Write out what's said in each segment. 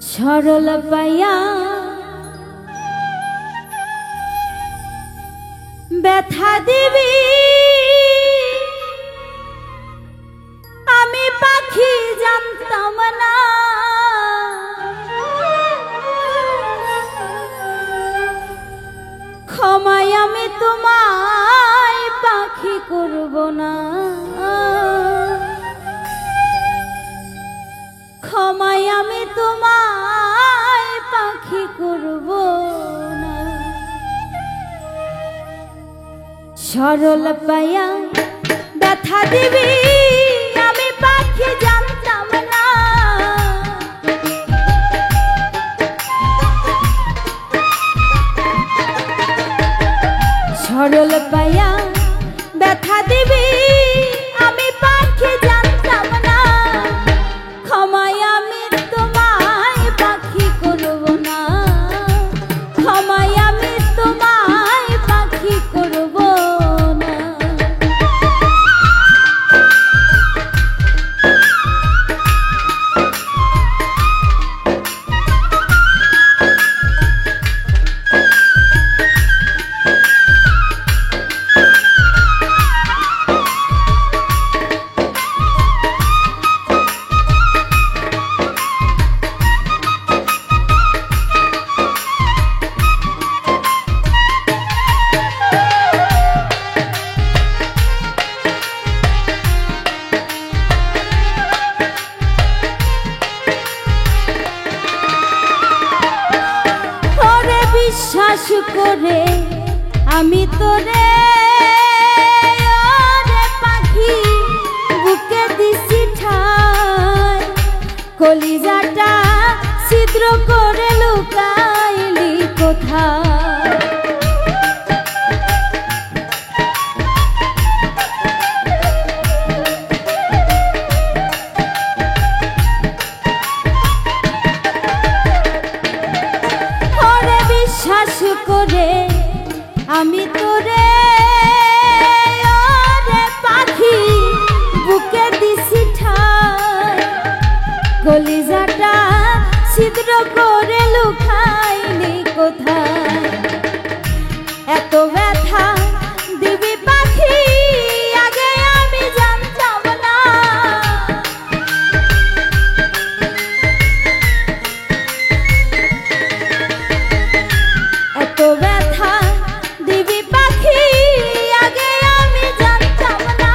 সরল পাইয়া ব্যথা দিবি আমি পাখি জানতাম না ক্ষমায় আমি তোমায় পাখি করব না ক্ষমায় আমি তোমায় পাখি করব না সরল পাইয়া ব্যথা দিবি আমি পাখি জানতাম না সরল পাইয়া ব্যথা দিবি আমি পাখি জানতাম না ক্ষমায় আমি তোমায় পাখি করব না ক্ষমায় আমি তোমায় পাখি করব না বিশ্বাস করে আমি তোরে পাখি বুকে দিছি ঠাই কলিজাটা ছিদ্র করে লুকাইলি কোথায় বিশ্বাস করে আমি তোরে পাখি বুকে দিছি ঠাই কলিজাটা ছিদ্র করে লুকাইলি কোথায় এত ব্যথা দিবি পাখি আগে আমি জানতাম না এত ব্যথা দিবি পাখি আগে আমি জানতাম না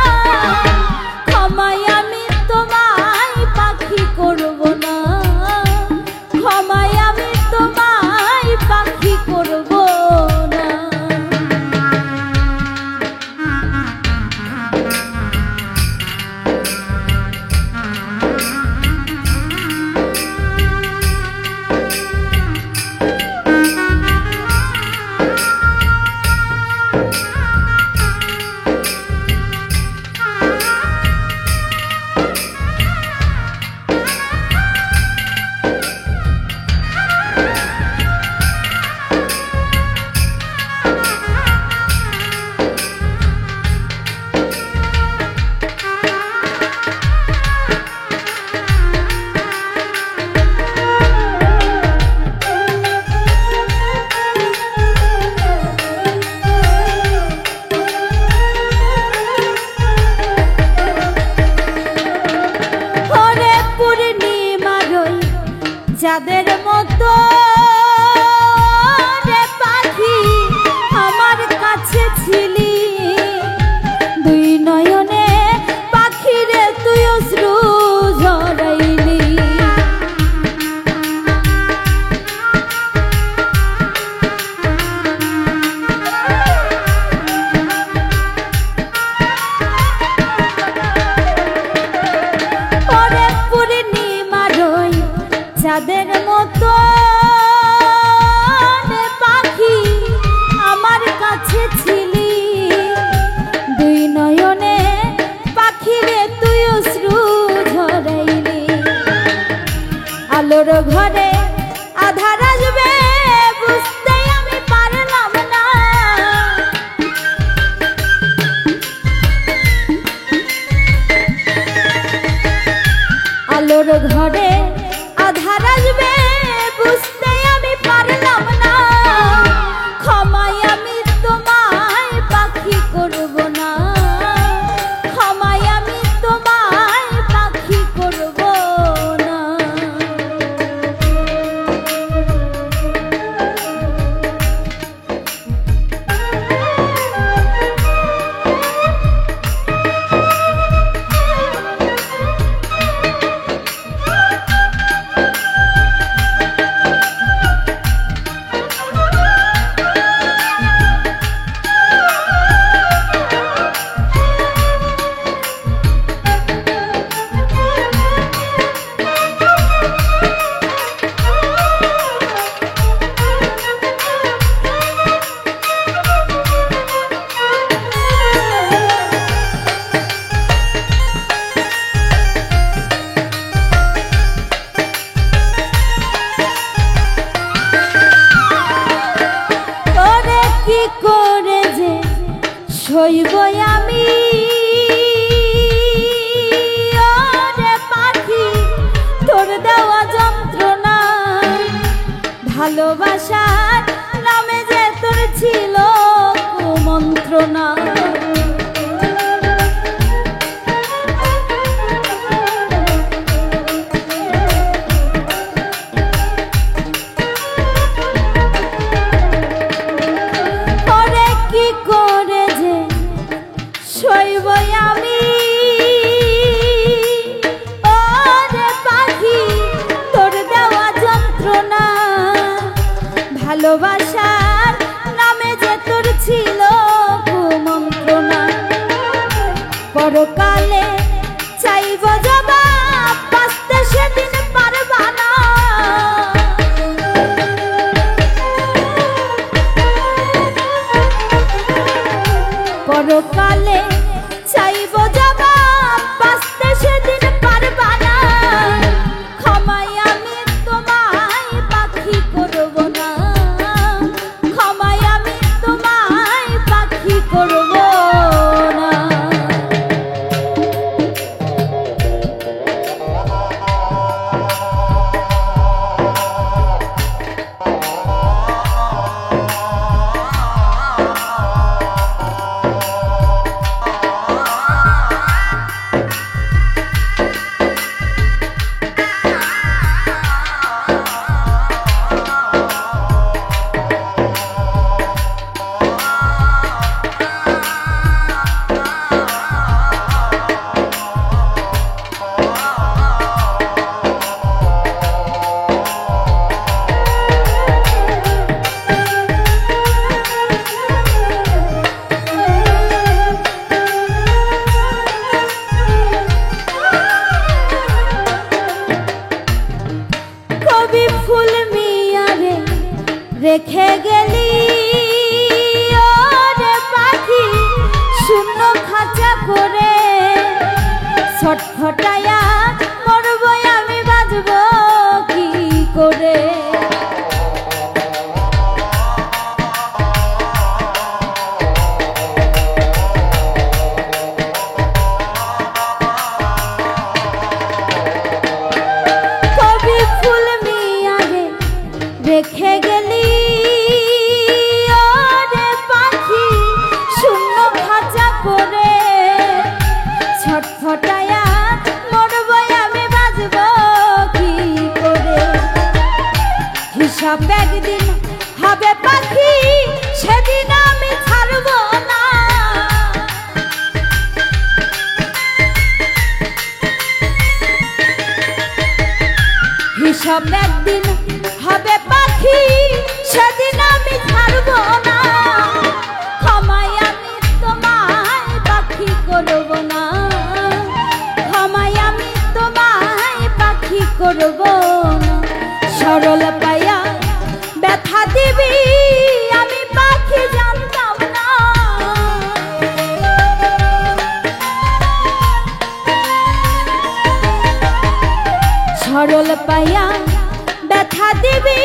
ক্ষমায় আমি তোমায় পাখি করব না ক্ষমায় আমি তোমায় পাখি করব না যাদের মতো রে পাখি আমার কাছে ছিলি দুই নয়নে পাখি রে তুই অশ্রু ঝরাইলি ওরে পূর্ণিমার যাদের মতো পাখি আমার কাছে ছিলি দুই নয়নে পাখি রে তুই অশ্রু ঝরাইলি আলোর ঘরে আধার আসবে বুঝতে আমি পারলাম না আলোর ঘরে আধার আসবে বুঝতে আমি পারলাম না, ক্ষমায় আমি তোমায় পাখি করব না, ক্ষমায় আমি তোমায় পাখি করব না। কি করে যে সইব আমি ওরে পাখি তোর দেওয়া যন্ত্রণা, ভালোবাসার নামে যে তোর ছিল কুমন্ত্রণা। সইব আমি ওরে পাখি তোর দেওয়া যন্ত্রণা, ভালোবাসার নামে যে তোর ছিল কুমন্ত্রণা। পরকালে চাইব জবাব, বাঁচতে সেদিন পারবা না। পরকালে চাইব জবাব, বাঁচতে সেদিন পারবা না। ক্ষমায় আমি তোমায় পাখি করব না, ক্ষমায় আমি তোমায় পাখি করব না। ফুল মিয়ারে রেখে গেলি ওরে পাখি শূন্য খাঁচা করে, ছটফটায়া মরব আমি, বাজব কি করে। রেখে গেলি ওরে পাখি শূন্য খাঁচা করে, ছটফটায়া মরব আমি, বাজব কি করে। হিসাব একদিন হবে পাখি, সেদিন আমি ছাড়ব না। হিসাব একদিন হবে পাখি, সেদিন আমি ছাড়ব না। ক্ষমায় আমি তোমায় পাখি করব না, ক্ষমায় আমি তোমায় পাখি করব না। সরল পায়া ব্যথা দিবি আমি পাখি জানতাম না। সরল পায়া ব্যথা দিবি